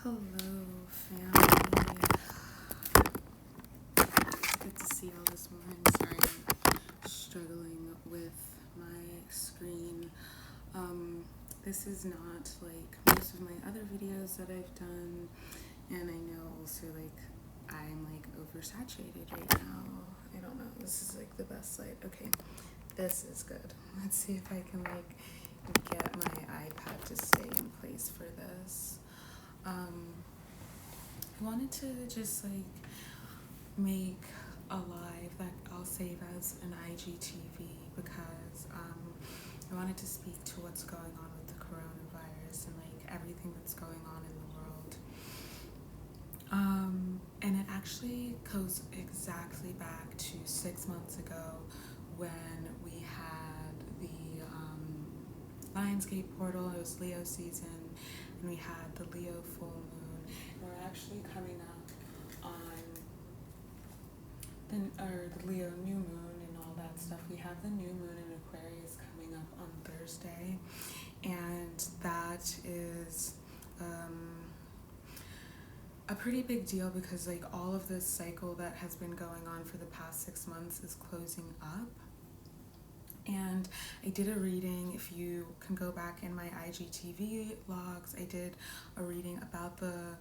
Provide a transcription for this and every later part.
Hello, family. Good to see y'all this morning. Sorry, I'm struggling with my screen. This is not like most of my other videos that I've done, and I know also I'm oversaturated right now. I don't know. This is the best light. Okay, this is good. Let's see if I can get my iPad to stay in place for this. I wanted to just make a live that I'll save as an IGTV because I wanted to speak to what's going on with the coronavirus and everything that's going on in the world. And it actually goes exactly back to 6 months ago when we had the Lionsgate portal. It was Leo season, and we had the Leo full moon. And we're actually coming up on the Leo new moon and all that stuff. We have the new moon in Aquarius coming up on Thursday, and that is a pretty big deal because all of this cycle that has been going on for the past 6 months is closing up. And I did a reading, if you can go back in my IGTV logs, I did a reading about the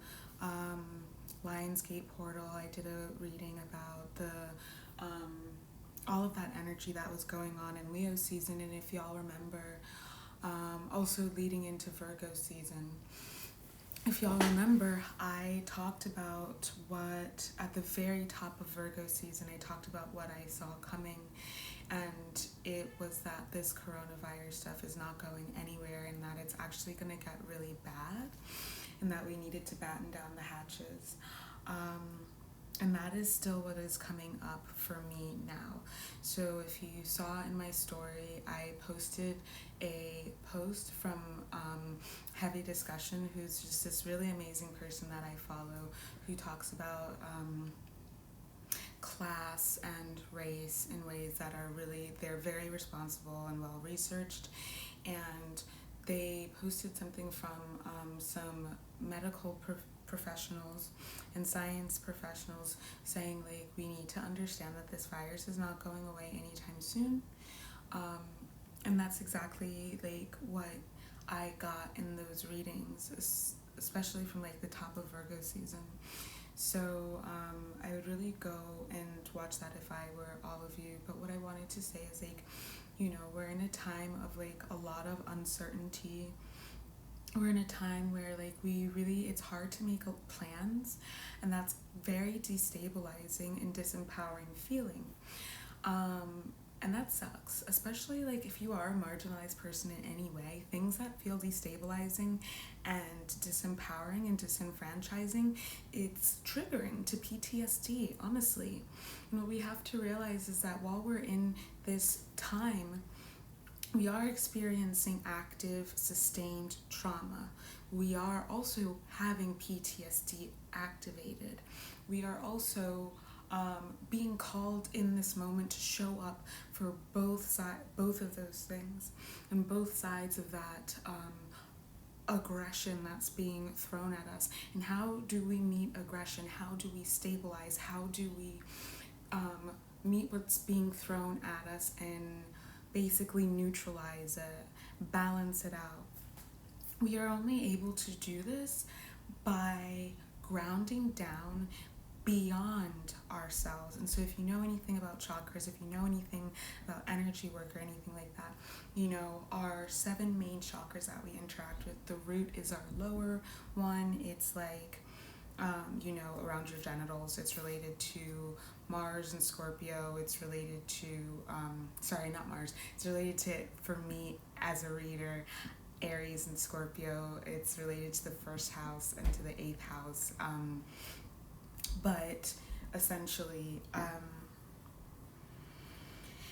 Lionsgate portal. I did a reading about the all of that energy that was going on in Leo season, and if y'all remember, also leading into Virgo season. If y'all remember, I talked about what, at the very top of Virgo season, I talked about what I saw coming, and it was that this coronavirus stuff is not going anywhere and that it's actually going to get really bad and that we needed to batten down the hatches. And that is still what is coming up for me now. So if you saw in my story, I posted a post from 𝗪̇cis𝗀𝗺𝗶, who's just this really amazing person that I follow, who talks about class and race in ways that are they're very responsible and well researched. And they posted something from some medical professionals and science professionals saying we need to understand that this virus is not going away anytime soon. And that's exactly what I got in those readings, especially from the top of Virgo season. So I would really go and watch that if I were all of you. But what I wanted to say is we're in a time of a lot of uncertainty. We're in a time where it's hard to make plans, and that's very destabilizing and disempowering feeling. And that sucks, especially if you are a marginalized person in any way. Things that feel destabilizing and disempowering and disenfranchising, it's triggering to PTSD, honestly. And what we have to realize is that while we're in this time, we are experiencing active, sustained trauma. We are also having PTSD activated. We are also being called in this moment to show up for both of those things, and both sides of that aggression that's being thrown at us. And how do we meet aggression? How do we stabilize? How do we meet what's being thrown at us and basically neutralize it, balance it out? We are only able to do this by grounding down beyond ourselves. And so if you know anything about chakras, if you know anything about energy work or anything like that, our 7 main chakras that we interact with, the root is our lower one. It's around your genitals. It's related to Mars and Scorpio. It's related to not Mars, it's related to, for me as a reader, Aries and Scorpio. It's related to the 1st house and to the 8th house. But essentially,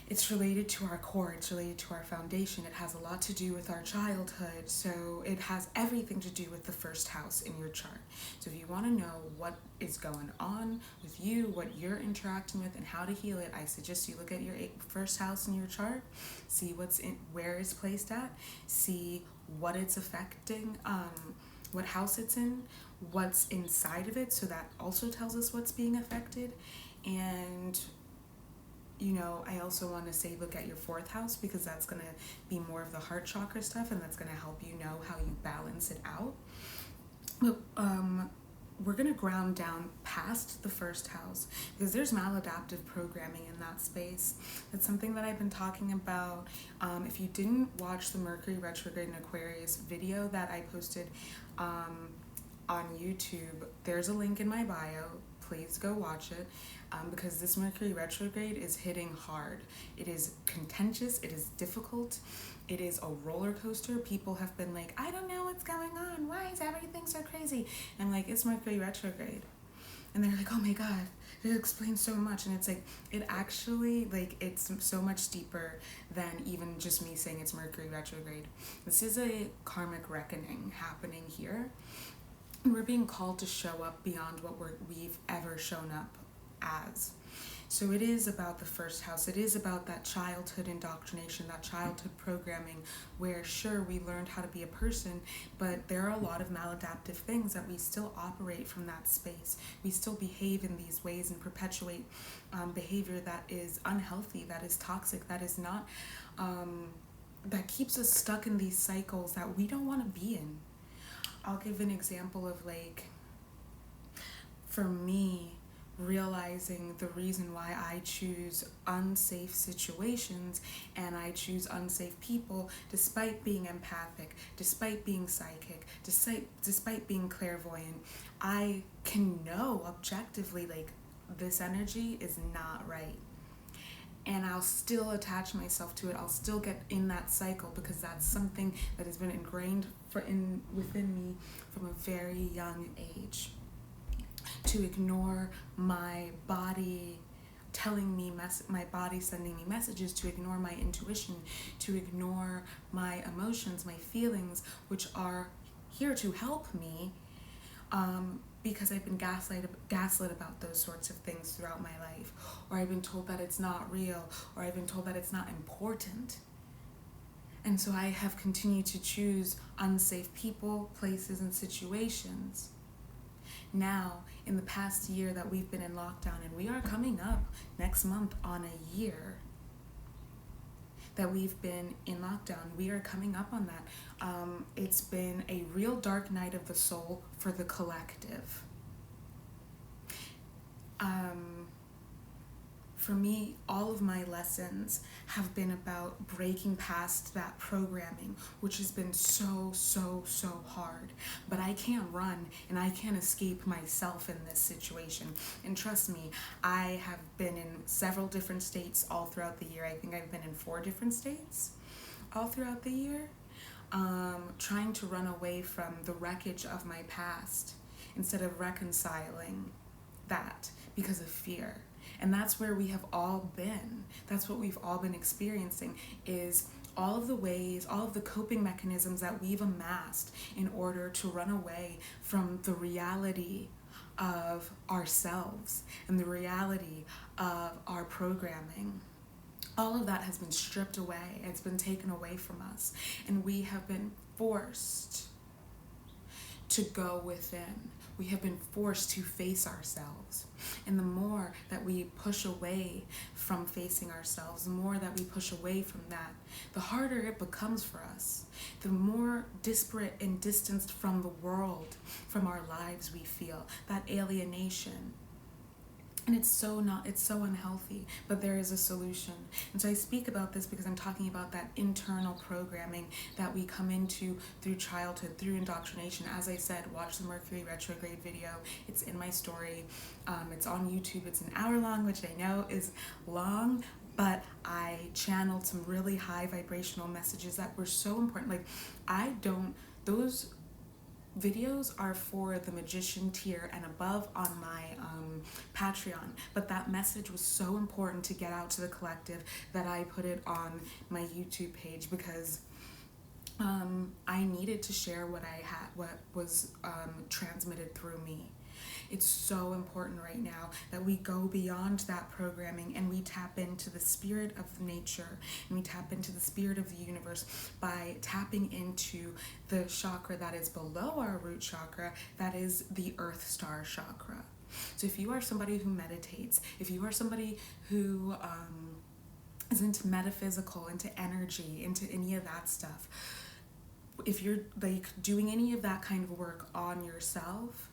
it's related to our core, it's related to our foundation. It has a lot to do with our childhood, so it has everything to do with the 1st house in your chart. So if you want to know what is going on with you, what you're interacting with, and how to heal it, I suggest you look at your 1st house in your chart, see where it's placed at, see what it's affecting, what house it's in, what's inside of it, so that also tells us what's being affected. And you know, I also want to say look at your 4th house, because that's going to be more of the heart chakra stuff, and that's going to help you know how you balance it out. But we're going to ground down past the 1st house, because there's maladaptive programming in that space. That's something that I've been talking about. If you didn't watch the Mercury retrograde in Aquarius video that I posted on YouTube, there's a link in my bio. Please go watch it, because this Mercury retrograde is hitting hard. It is contentious, it is difficult, it is a roller coaster. People have been like, I don't know what's going on, why is everything so crazy? And I'm like, it's Mercury retrograde. And they're like, oh my god, it explains so much. And it's like, it actually, like, it's so much deeper than even just me saying it's Mercury retrograde. This is a karmic reckoning happening here. We're being called to show up beyond what we've ever shown up as. So it is about the 1st house. It is about that childhood indoctrination, that childhood programming, where sure, we learned how to be a person, but there are a lot of maladaptive things that we still operate from that space. We still behave in these ways and perpetuate behavior that is unhealthy, that is toxic, that is not, that keeps us stuck in these cycles that we don't want to be in. I'll give an example of, like, for me, realizing the reason why I choose unsafe situations and I choose unsafe people, despite being empathic, despite being psychic, despite being clairvoyant. I can know objectively, like, this energy is not right. And I'll still attach myself to it. I'll still get in that cycle, because that's something that has been ingrained within me from a very young age. To ignore my body telling me, my body sending me messages, to ignore my intuition, to ignore my emotions, my feelings, which are here to help me, because I've been gaslit about those sorts of things throughout my life, or I've been told that it's not real, or I've been told that it's not important. And so I have continued to choose unsafe people, places, and situations. Now, in the past year that we've been in lockdown, and we are coming up next month on a year that we've been in lockdown, we are coming up on that. It's been a real dark night of the soul for the collective. For me, all of my lessons have been about breaking past that programming, which has been so hard. But I can't run and I can't escape myself in this situation. And trust me, I have been in several different states all throughout the year. I think I've been in 4 different states all throughout the year, trying to run away from the wreckage of my past instead of reconciling that because of fear. And that's where we have all been. That's what we've all been experiencing, is all of the ways, all of the coping mechanisms that we've amassed in order to run away from the reality of ourselves and the reality of our programming. All of that has been stripped away. It's been taken away from us. And we have been forced to go within. We have been forced to face ourselves. And the more that we push away from facing ourselves, the more that we push away from that, the harder it becomes for us. The more disparate and distanced from the world, from our lives we feel, that alienation. And it's so unhealthy, but there is a solution. And so I speak about this because I'm talking about that internal programming that we come into through childhood, through indoctrination. As I said, watch the Mercury retrograde video. It's in my story. It's on YouTube. It's an hour long, which I know is long, but I channeled some really high vibrational messages that were so important. Like, those videos are for the magician tier and above on my Patreon, but that message was so important to get out to the collective that I put it on my YouTube page, because I needed to share what was transmitted through me. It's so important right now that we go beyond that programming and we tap into the spirit of nature, and we tap into the spirit of the universe by tapping into the chakra that is below our root chakra, that is the Earth Star chakra. So if you are somebody who meditates, if you are somebody who is into metaphysical, into energy, into any of that stuff, if you're like doing any of that kind of work on yourself,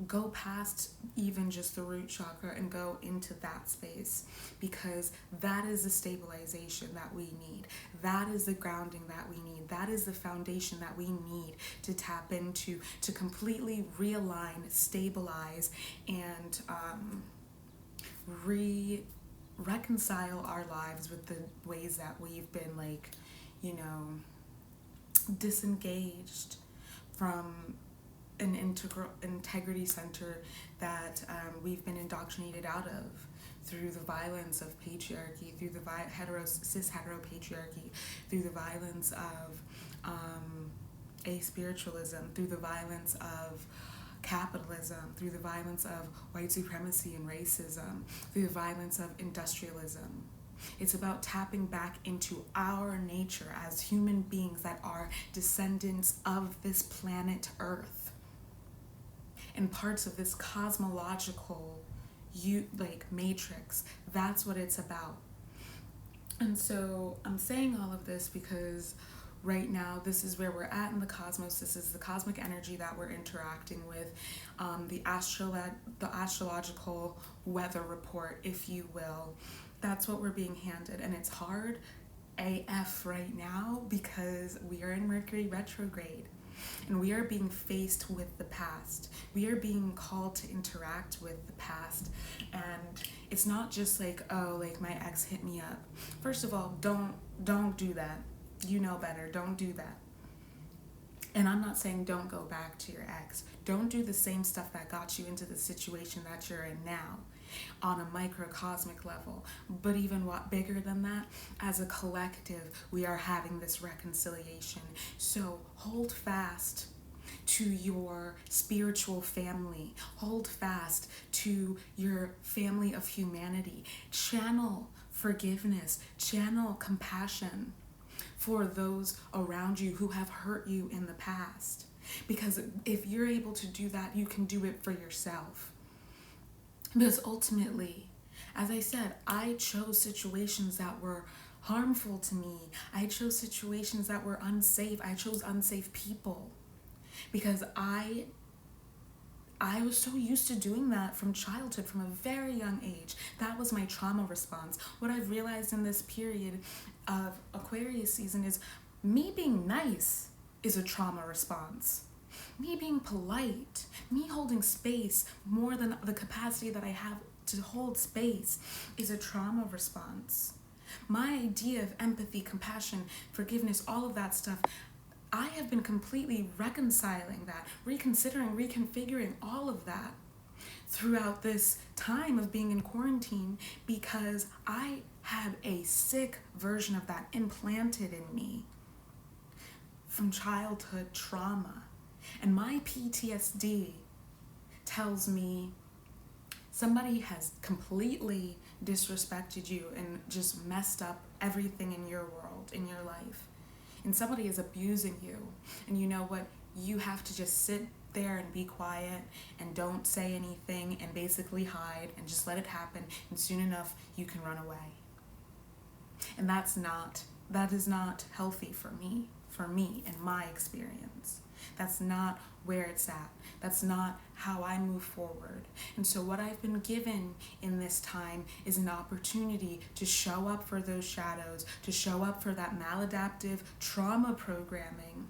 go past even just the root chakra and go into that space, because that is the stabilization that we need. That is the grounding that we need. That is the foundation that we need to tap into, to completely realign, stabilize, and reconcile our lives with the ways that we've been, like, you know, disengaged from an integrity center that we've been indoctrinated out of through the violence of patriarchy, through the cis-hetero patriarchy, through the violence of a-spiritualism, through the violence of capitalism, through the violence of white supremacy and racism, through the violence of industrialism. It's about tapping back into our nature as human beings that are descendants of this planet Earth and parts of this cosmological matrix. That's what it's about. And so I'm saying all of this because right now, this is where we're at in the cosmos. This is the cosmic energy that we're interacting with, the astrological weather report, if you will. That's what we're being handed, and it's hard AF right now because we are in Mercury retrograde, and we are being faced with the past. We are being called to interact with the past, and it's not just like, oh, like my ex hit me up. First of all, don't do that. You know better. Don't do that. And I'm not saying don't go back to your ex. Don't do the same stuff that got you into the situation that you're in now on a microcosmic level. But even what bigger than that, as a collective, we are having this reconciliation. So hold fast to your spiritual family. Hold fast to your family of humanity. Channel forgiveness. Channel compassion for those around you who have hurt you in the past. Because if you're able to do that, you can do it for yourself. Because ultimately, as I said, I chose situations that were harmful to me. I chose situations that were unsafe. I chose unsafe people. Because I was so used to doing that from childhood, from a very young age. That was my trauma response. What I've realized in this period of Aquarius season is me being nice is a trauma response. Me being polite, me holding space more than the capacity that I have to hold space is a trauma response. My idea of empathy, compassion, forgiveness, all of that stuff, I have been completely reconciling that, reconsidering, reconfiguring all of that throughout this time of being in quarantine, because I had a sick version of that implanted in me from childhood trauma. And my PTSD tells me somebody has completely disrespected you and just messed up everything in your world, in your life. And somebody is abusing you. And you know what? You have to just sit there and be quiet and don't say anything and basically hide and just let it happen. And soon enough, you can run away. And that is not healthy for me in my experience. That's not where it's at. That's not how I move forward. And so what I've been given in this time is an opportunity to show up for those shadows, to show up for that maladaptive trauma programming,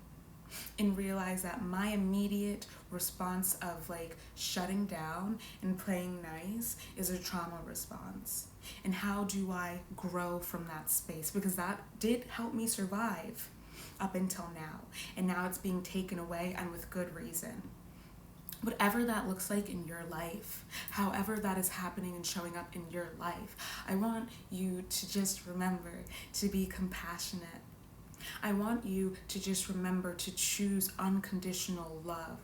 and realize that my immediate response of shutting down and playing nice is a trauma response. And how do I grow from that space? Because that did help me survive up until now. And now it's being taken away, and with good reason. Whatever that looks like in your life, however that is happening and showing up in your life, I want you to just remember to be compassionate. I want you to just remember to choose unconditional love.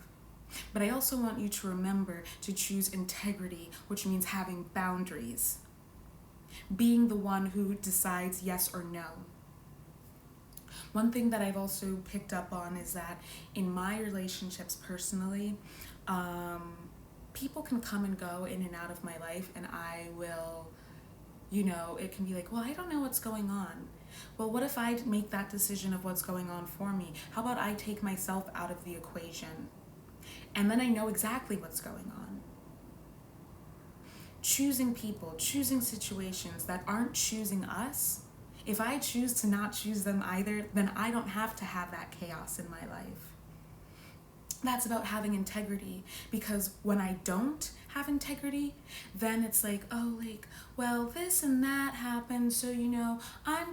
But I also want you to remember to choose integrity, which means having boundaries. Being the one who decides yes or no. One thing that I've also picked up on is that in my relationships personally, people can come and go in and out of my life, and I will, it can be like, well, I don't know what's going on. Well, what if I make that decision of what's going on for me? How about I take myself out of the equation? And then I know exactly what's going on. Choosing people, choosing situations that aren't choosing us. If I choose to not choose them either, then I don't have to have that chaos in my life. That's about having integrity, because when I don't have integrity, then it's like, well, this and that happened, so I'm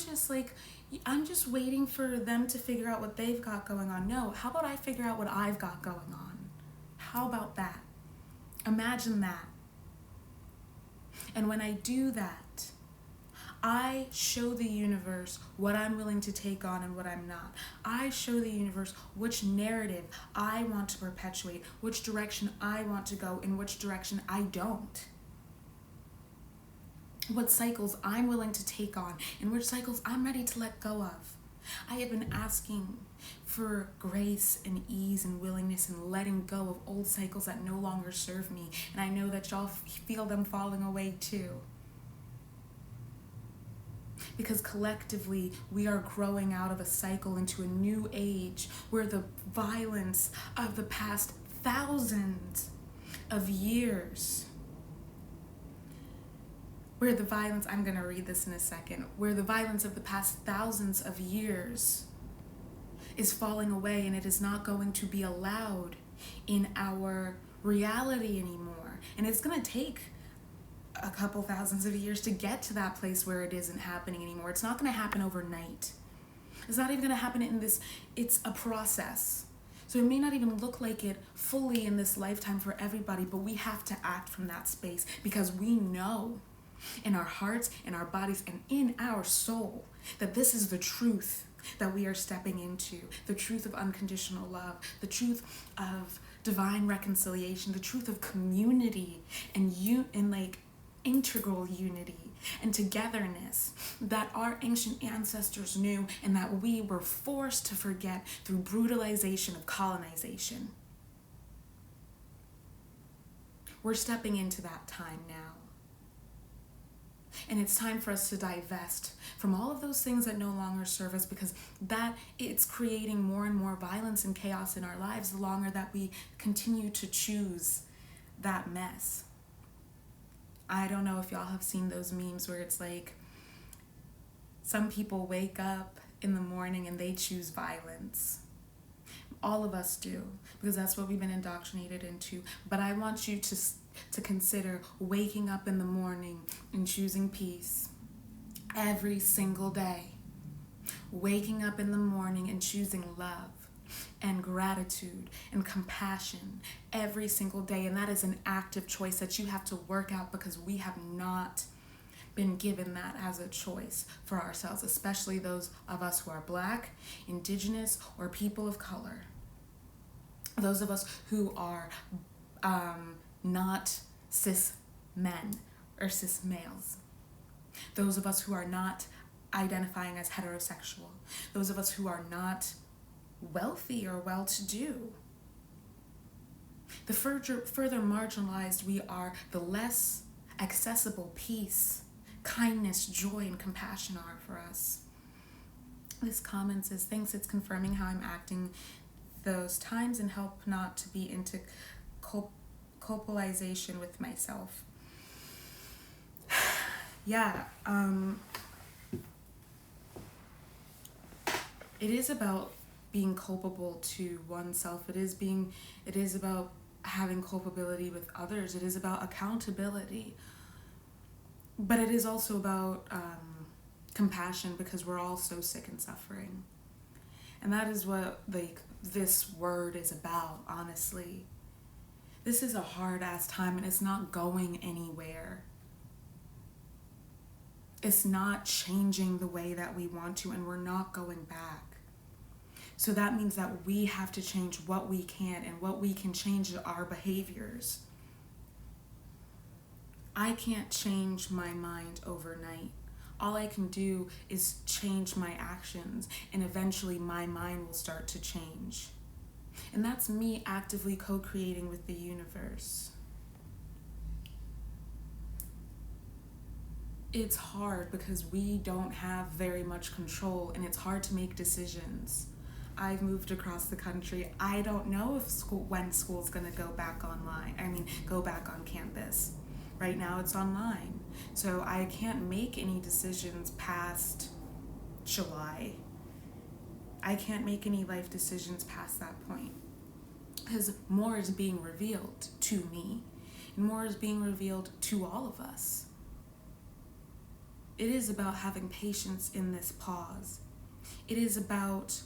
just waiting for them to figure out what they've got going on. No, how about I figure out what I've got going on? How about that? Imagine that. And when I do that, I show the universe what I'm willing to take on and what I'm not. I show the universe which narrative I want to perpetuate, which direction I want to go, and which direction I don't. What cycles I'm willing to take on, and which cycles I'm ready to let go of. I have been asking for grace and ease and willingness and letting go of old cycles that no longer serve me. And I know that y'all feel them falling away too. Because collectively, we are growing out of a cycle into a new age where the violence of the past thousands of years, I'm going to read this in a second, where the violence of the past thousands of years is falling away, and it is not going to be allowed in our reality anymore. And it's going to take a couple thousands of years to get to that place where it isn't happening anymore. It's not going to happen overnight. It's not even going to happen it's a process. So it may not even look like it fully in this lifetime for everybody, but we have to act from that space, because we know in our hearts, in our bodies, and in our soul that this is the truth that we are stepping into, the truth of unconditional love, the truth of divine reconciliation, the truth of community and integral unity and togetherness that our ancient ancestors knew and that we were forced to forget through brutalization of colonization. We're stepping into that time now. And it's time for us to divest from all of those things that no longer serve us, because it's creating more and more violence and chaos in our lives the longer that we continue to choose that mess. I don't know if y'all have seen those memes where it's like some people wake up in the morning and they choose violence. All of us do, because that's what we've been indoctrinated into. But I want you to consider waking up in the morning and choosing peace every single day. Waking up in the morning and choosing love and gratitude and compassion every single day. And that is an active choice that you have to work out, because we have not been given that as a choice for ourselves, especially those of us who are Black, Indigenous, or people of color. Those of us who are not cis men or cis males. Those of us who are not identifying as heterosexual. Those of us who are not wealthy or well-to-do. The further marginalized we are, the less accessible peace, kindness, joy, and compassion are for us. This comment says, thanks, it's confirming how I'm acting those times and help not to be into culpabilization with myself. Yeah, it is about being culpable to oneself. It is about having culpability with others. It is about accountability. But it is also about compassion, because we're all so sick and suffering. And that is what this word is about, honestly. This is a hard-ass time, and it's not going anywhere. It's not changing the way that we want to, and we're not going back. So that means that we have to change what we can, and what we can change is our behaviors. I can't change my mind overnight. All I can do is change my actions, and eventually my mind will start to change. And that's me actively co-creating with the universe. It's hard because we don't have very much control, and it's hard to make decisions. I've moved across the country. I don't know if when school's gonna go back online. Go back on campus. Right now it's online. So I can't make any decisions past July. I can't make any life decisions past that point. Because more is being revealed to me, and more is being revealed to all of us. It is about having patience in this pause. It is about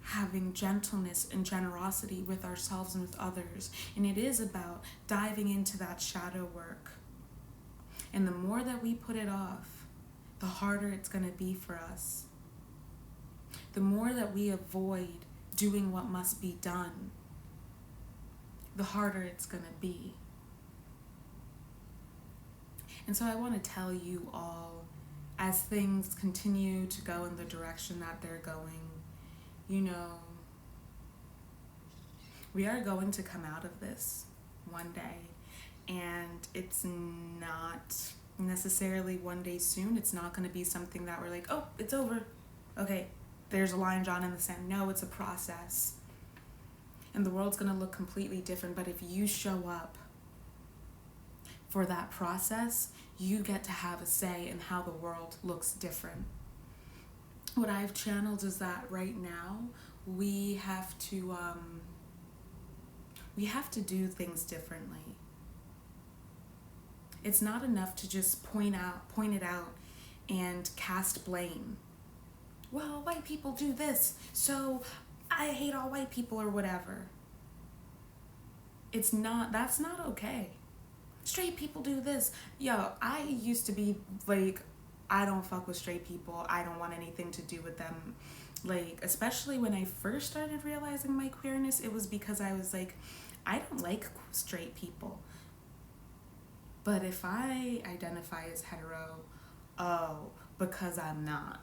having gentleness and generosity with ourselves and with others. And it is about diving into that shadow work. And the more that we put it off, the harder it's going to be for us. The more that we avoid doing what must be done, the harder it's going to be. And so I want to tell you all, as things continue to go in the direction that they're going, we are going to come out of this one day. And it's not necessarily one day soon. It's not going to be something that we're like, oh, it's over. Okay, there's a line drawn in the sand. No, it's a process. And the world's going to look completely different. But if you show up for that process, you get to have a say in how the world looks different. What I've channeled is that right now we have to do things differently. It's not enough to just point it out and cast blame. Well, white people do this, so I hate all white people or whatever. That's not okay. Straight people do this. Yo, I used to be like, I don't fuck with straight people. I don't want anything to do with them. Like, especially when I first started realizing my queerness, it was because I was like, I don't like straight people. But if I identify as hetero, because I'm not.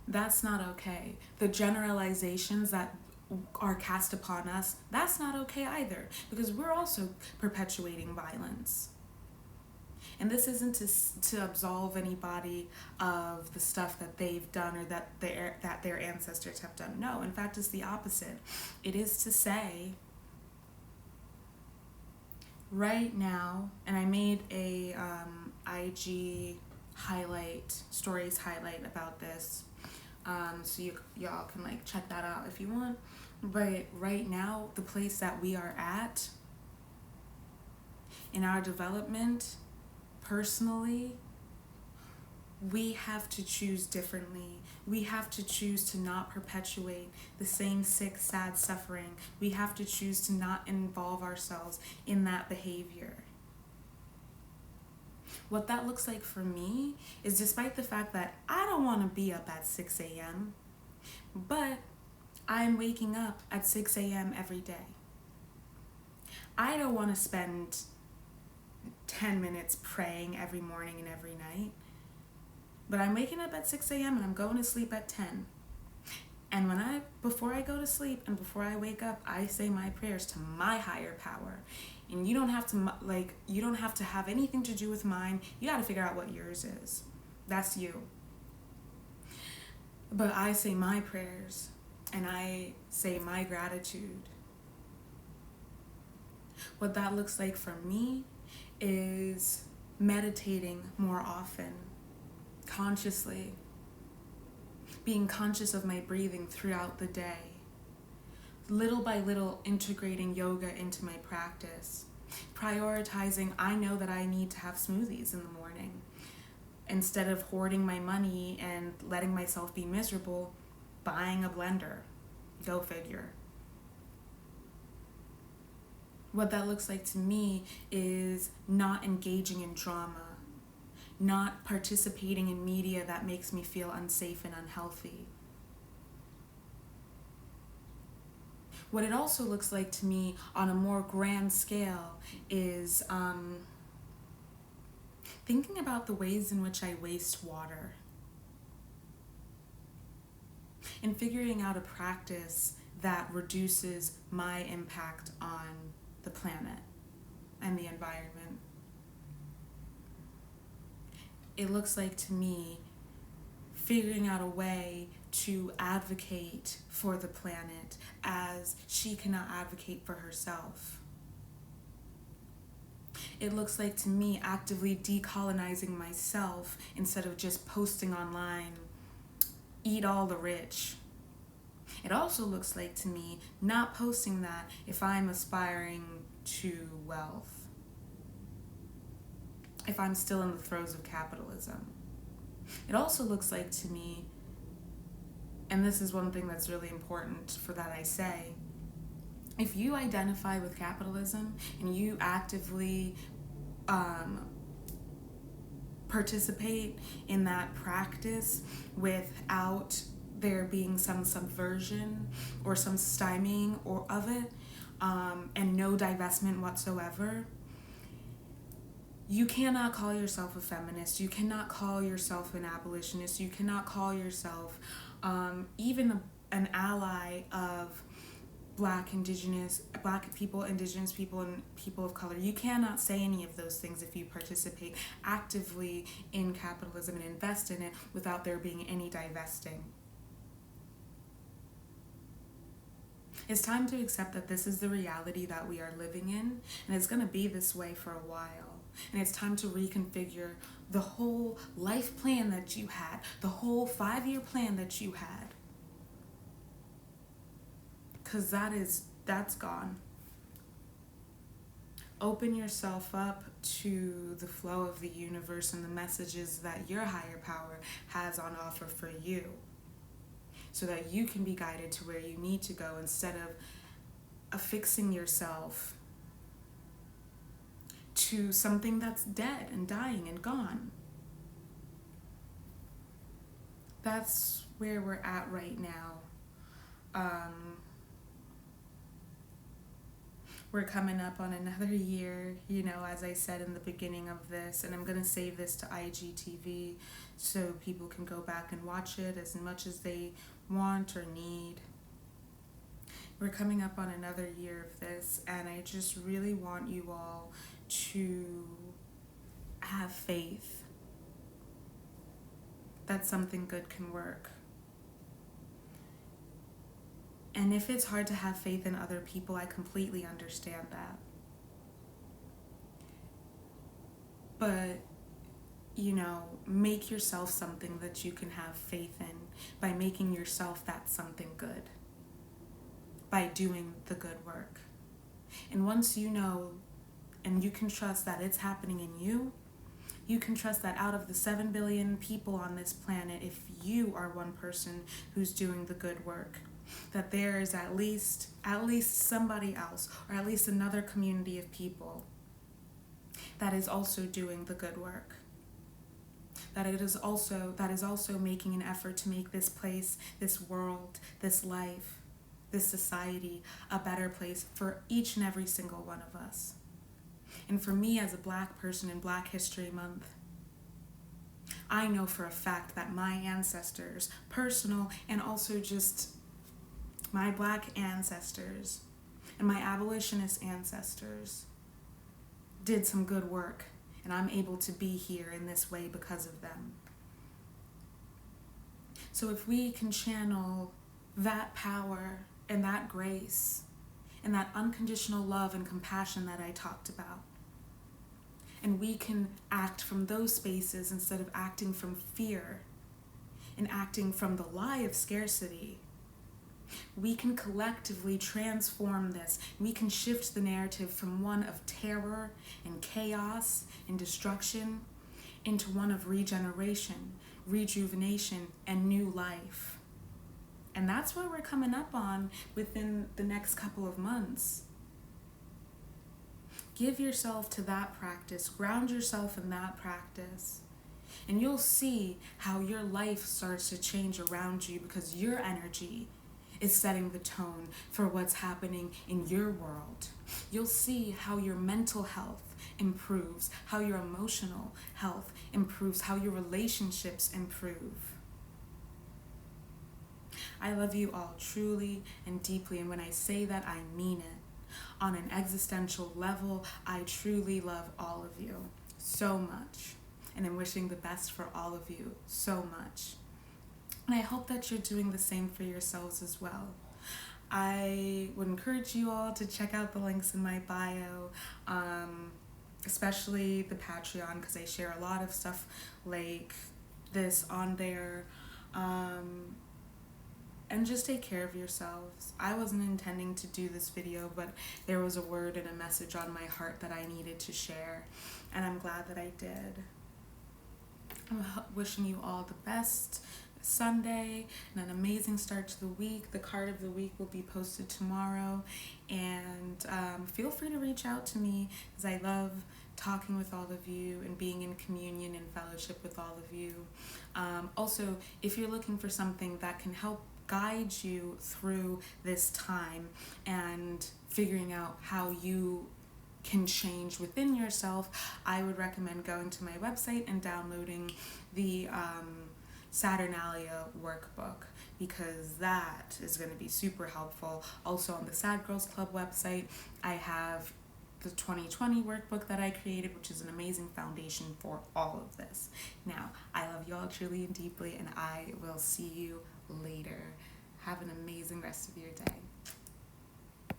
That's not okay. The generalizations that are cast upon us, that's not okay either, because we're also perpetuating violence. And this isn't to absolve anybody of the stuff that they've done or that their ancestors have done. No, in fact, it's the opposite. It is to say, right now, and I made a IG stories highlight about this, so y'all can like check that out if you want. But right now, the place that we are at in our development, personally, we have to choose differently. We have to choose to not perpetuate the same sick, sad suffering. We have to choose to not involve ourselves in that behavior. What that looks like for me is, despite the fact that I don't want to be up at 6 a.m., but I'm waking up at 6 a.m. every day. I don't want to spend 10 minutes praying every morning and every night, but I'm waking up at 6 a.m. and I'm going to sleep at 10. And before I go to sleep and before I wake up, I say my prayers to my higher power. And you don't have to have anything to do with mine. You got to figure out what yours is. That's you. But I say my prayers and I say my gratitude. What that looks like for me is meditating more often, consciously, being conscious of my breathing throughout the day, little by little integrating yoga into my practice, prioritizing, I know that I need to have smoothies in the morning. Instead of hoarding my money and letting myself be miserable, buying a blender. Go figure. What that looks like to me is not engaging in drama, not participating in media that makes me feel unsafe and unhealthy. What it also looks like to me on a more grand scale is thinking about the ways in which I waste water and figuring out a practice that reduces my impact on the planet and the environment. It looks like to me figuring out a way to advocate for the planet as she cannot advocate for herself. It looks like to me actively decolonizing myself instead of just posting online, eat all the rich. It also looks like to me not posting that if I'm aspiring to wealth, if I'm still in the throes of capitalism. It also looks like to me, and this is one thing that's really important for that I say, if you identify with capitalism and you actively participate in that practice without there being some subversion or some stymieing of it, and no divestment whatsoever, you cannot call yourself a feminist, you cannot call yourself an abolitionist, you cannot call yourself even an ally of Black people, Indigenous people, and people of color. You cannot say any of those things if you participate actively in capitalism and invest in it without there being any divesting. It's time to accept that this is the reality that we are living in, and it's going to be this way for a while. And it's time to reconfigure the whole life plan that you had, the whole 5-year plan that you had. Because that's gone. Open yourself up to the flow of the universe and the messages that your higher power has on offer for you, so that you can be guided to where you need to go instead of affixing yourself to something that's dead and dying and gone. That's where we're at right now. We're coming up on another year, as I said in the beginning of this, and I'm going to save this to IGTV so people can go back and watch it as much as they want or need. We're coming up on another year of this, and I just really want you all to have faith that something good can work. And if it's hard to have faith in other people, I completely understand that. But, make yourself something that you can have faith in by making yourself that something good, by doing the good work. And once you know and you can trust that it's happening in you, you can trust that out of the 7 billion people on this planet, if you are one person who's doing the good work, that there is at least somebody else, or at least another community of people that is also doing the good work. That is also making an effort to make this place, this world, this life, this society a better place for each and every single one of us. And for me as a Black person in Black History Month, I know for a fact that my ancestors, personal and also just my Black ancestors and my abolitionist ancestors, did some good work, and I'm able to be here in this way because of them. So if we can channel that power and that grace and that unconditional love and compassion that I talked about, and we can act from those spaces instead of acting from fear and acting from the lie of scarcity, we can collectively transform this. We can shift the narrative from one of terror and chaos and destruction into one of regeneration, rejuvenation, and new life. And that's what we're coming up on within the next couple of months. Give yourself to that practice. Ground yourself in that practice. And you'll see how your life starts to change around you because your energy is setting the tone for what's happening in your world. You'll see how your mental health improves, how your emotional health improves, how your relationships improve. I love you all truly and deeply, and when I say that, I mean it. On an existential level, I truly love all of you so much, and I'm wishing the best for all of you so much. And I hope that you're doing the same for yourselves as well. I would encourage you all to check out the links in my bio, especially the Patreon, because I share a lot of stuff like this on there. And just take care of yourselves. I wasn't intending to do this video, but there was a word and a message on my heart that I needed to share, and I'm glad that I did. I'm wishing you all the best Sunday and an amazing start to the week. The card of the week will be posted tomorrow, and feel free to reach out to me because I love talking with all of you and being in communion and fellowship with all of you. Also, if you're looking for something that can help guide you through this time and figuring out how you can change within yourself, I would recommend going to my website and downloading the Saturnalia workbook, because that is going to be super helpful. Also on the Sad Girls Club website, I have the 2020 workbook that I created, which is an amazing foundation for all of this. Now, I love you all truly and deeply, and I will see you later. Have an amazing rest of your day.